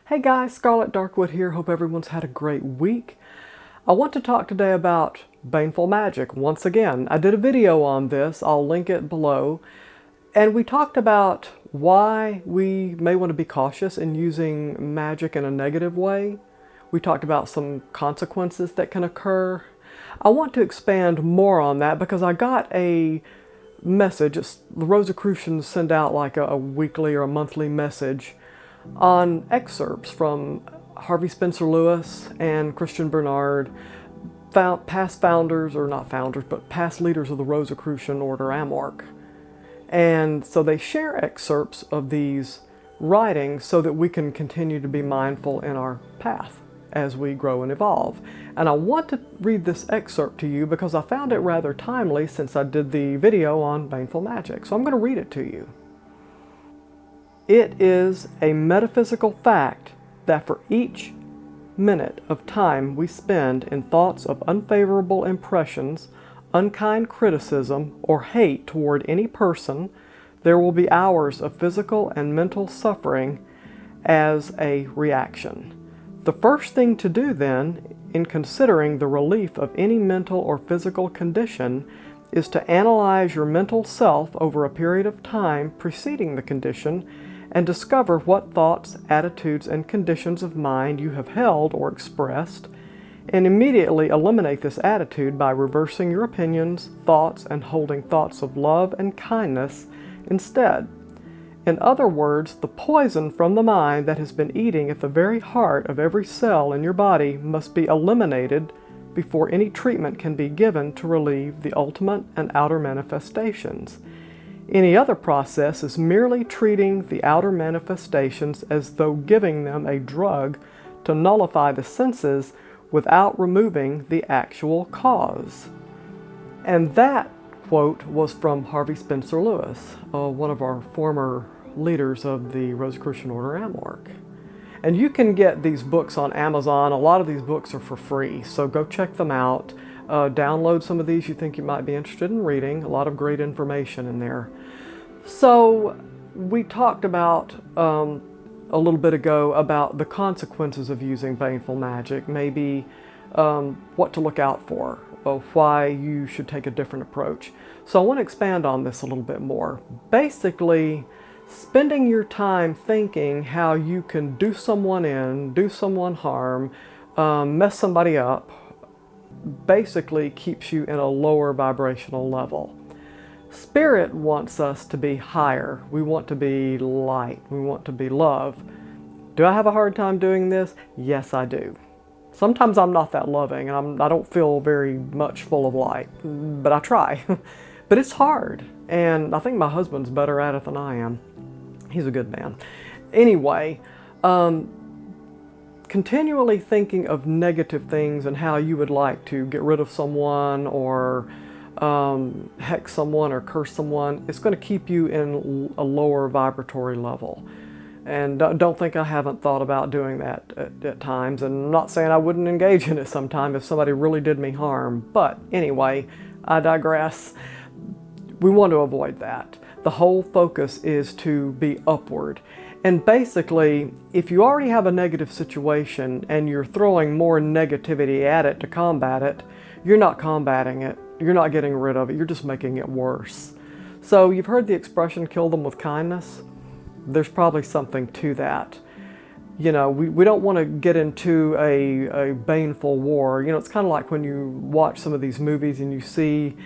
Hey guys, Scarlet Darkwood here. Hope everyone's had a great week. I want to talk today about baneful magic once again. I did a video on this, I'll link it below, and we talked about why we may want to be cautious in using magic in a negative way. We talked about some consequences that can occur. I want to expand more on that because I got a message. The Rosicrucians send out like a weekly or a monthly message on excerpts from Harvey Spencer Lewis and Christian Bernard, past founders, or not founders, but past leaders of the Rosicrucian Order Amorc. And so they share excerpts of these writings so that we can continue to be mindful in our path as we grow and evolve. And I want to read this excerpt to you because I found it rather timely since I did the video on baneful magic. So I'm going to read it to you. It is a metaphysical fact that for each minute of time we spend in thoughts of unfavorable impressions, unkind criticism, or hate toward any person, there will be hours of physical and mental suffering as a reaction. The first thing to do then, in considering the relief of any mental or physical condition, is to analyze your mental self over a period of time preceding the condition and discover what thoughts, attitudes, and conditions of mind you have held or expressed, and immediately eliminate this attitude by reversing your opinions, thoughts, and holding thoughts of love and kindness instead. In other words, the poison from the mind that has been eating at the very heart of every cell in your body must be eliminated before any treatment can be given to relieve the ultimate and outer manifestations. Any other process is merely treating the outer manifestations as though giving them a drug to nullify the senses without removing the actual cause. And that quote was from Harvey Spencer Lewis, one of our former leaders of the Rosicrucian Order Amorc. And you can get these books on Amazon. A lot of these books are for free, so go check them out. Download some of these you think you might be interested in reading. A lot of great information in there. So we talked about a little bit ago about the consequences of using baneful magic, maybe what to look out for, why you should take a different approach. So I want to expand on this a little bit more. Basically, spending your time thinking how you can do someone in, do someone harm, mess somebody up, basically keeps you in a lower vibrational level. Spirit wants us to be higher. We want to be light. We want to be love. Do I have a hard time doing this? Yes, I do. Sometimes I'm not that loving, and I don't feel very much full of light, but I try. But it's hard, and I think my husband's better at it than I am. He's a good man. Anyway, continually thinking of negative things and how you would like to get rid of someone or hex someone or curse someone, it's going to keep you in a lower vibratory level. And don't think I haven't thought about doing that at times, and I'm not saying I wouldn't engage in it sometime if somebody really did me harm. But anyway, I digress. We want to avoid that. The whole focus is to be upward. And basically, if you already have a negative situation and you're throwing more negativity at it to combat it, you're not combating it. You're not getting rid of it. You're just making it worse. So you've heard the expression, kill them with kindness? There's probably something to that. You know, we don't want to get into a baneful war. You know, it's kind of like when you watch some of these movies and you see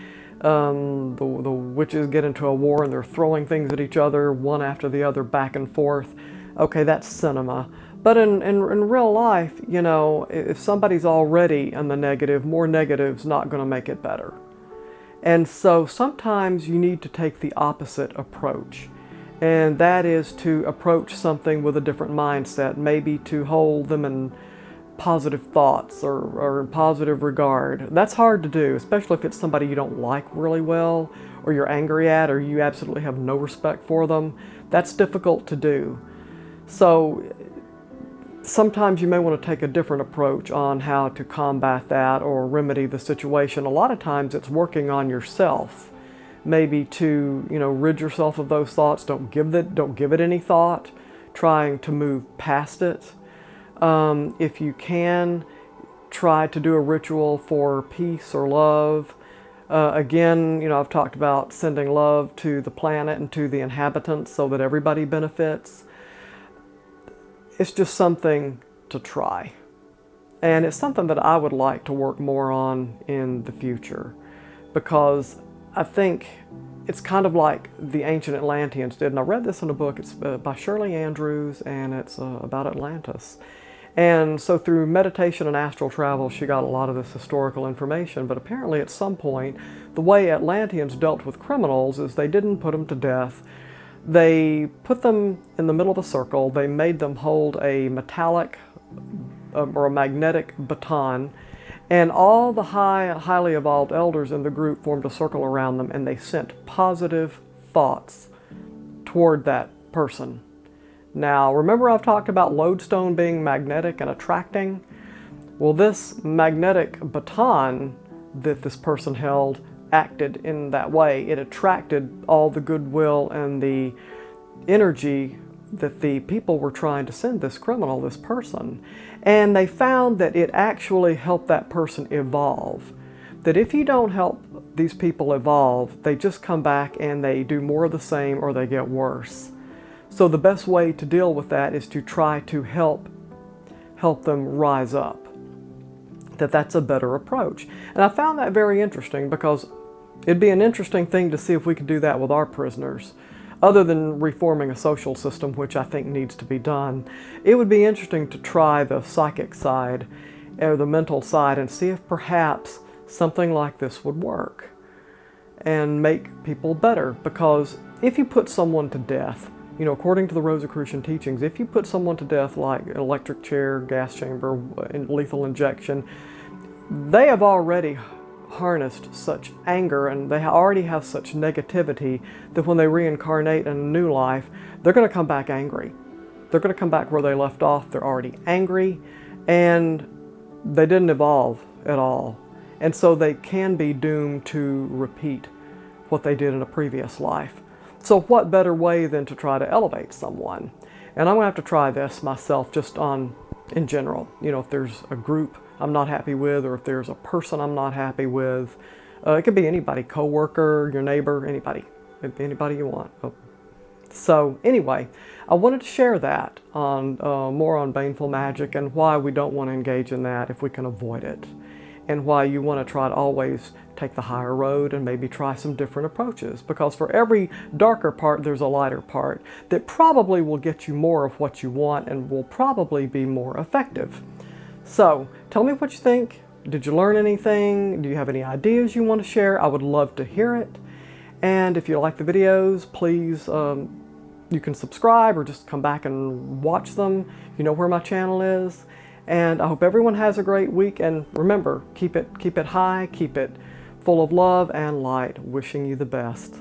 the witches get into a war and they're throwing things at each other, one after the other, back and forth. Okay, that's cinema. But in real life, you know, if somebody's already in the negative, more negative's not going to make it better. And so sometimes you need to take the opposite approach. And that is to approach something with a different mindset, maybe to hold them in positive thoughts or in positive regard. That's hard to do, especially if it's somebody you don't like really well, or you're angry at, or you absolutely have no respect for them. That's difficult to do. So sometimes you may want to take a different approach on how to combat that or remedy the situation. A lot of times it's working on yourself, maybe to, you know, rid yourself of those thoughts. Don't give it any thought, trying to move past it. If you can, try to do a ritual for peace or love. Again, you know, I've talked about sending love to the planet and to the inhabitants so that everybody benefits. It's just something to try. And it's something that I would like to work more on in the future, because I think it's kind of like the ancient Atlanteans did. And I read this in a book. It's by Shirley Andrews, and it's about Atlantis. And so through meditation and astral travel, she got a lot of this historical information. But apparently at some point, the way Atlanteans dealt with criminals is they didn't put them to death. They put them in the middle of a circle. They made them hold a metallic or a magnetic baton. And all the highly evolved elders in the group formed a circle around them, and they sent positive thoughts toward that person. Now, remember I've talked about lodestone being magnetic and attracting? Well, this magnetic baton that this person held acted in that way. It attracted all the goodwill and the energy that the people were trying to send this criminal, this person. And they found that it actually helped that person evolve. That if you don't help these people evolve, they just come back and they do more of the same, or they get worse. So the best way to deal with that is to try to help them rise up. That's a better approach. And I found that very interesting, because it'd be an interesting thing to see if we could do that with our prisoners. Other than reforming a social system, which I think needs to be done, it would be interesting to try the psychic side or the mental side and see if perhaps something like this would work and make people better. Because if you put someone to death, you know, according to the Rosicrucian teachings, if you put someone to death like an electric chair, gas chamber, lethal injection, they have already harnessed such anger, and they already have such negativity that when they reincarnate in a new life, they're going to come back angry. They're going to come back where they left off. They're already angry, and they didn't evolve at all. And so they can be doomed to repeat what they did in a previous life. So what better way than to try to elevate someone? And I'm going to have to try this myself, just in general. You know, if there's a group I'm not happy with, or if there's a person I'm not happy with. It could be anybody, coworker, your neighbor, anybody you want. So anyway, I wanted to share that on more on baneful magic, and why we don't want to engage in that if we can avoid it, and why you want to try to always take the higher road and maybe try some different approaches, because for every darker part there's a lighter part that probably will get you more of what you want and will probably be more effective. So tell me what you think. Did you learn anything? Do you have any ideas you want to share? I would love to hear it. And if you like the videos, please, you can subscribe or just come back and watch them. You know where my channel is. And I hope everyone has a great week. And remember, keep it high, keep it full of love and light. Wishing you the best.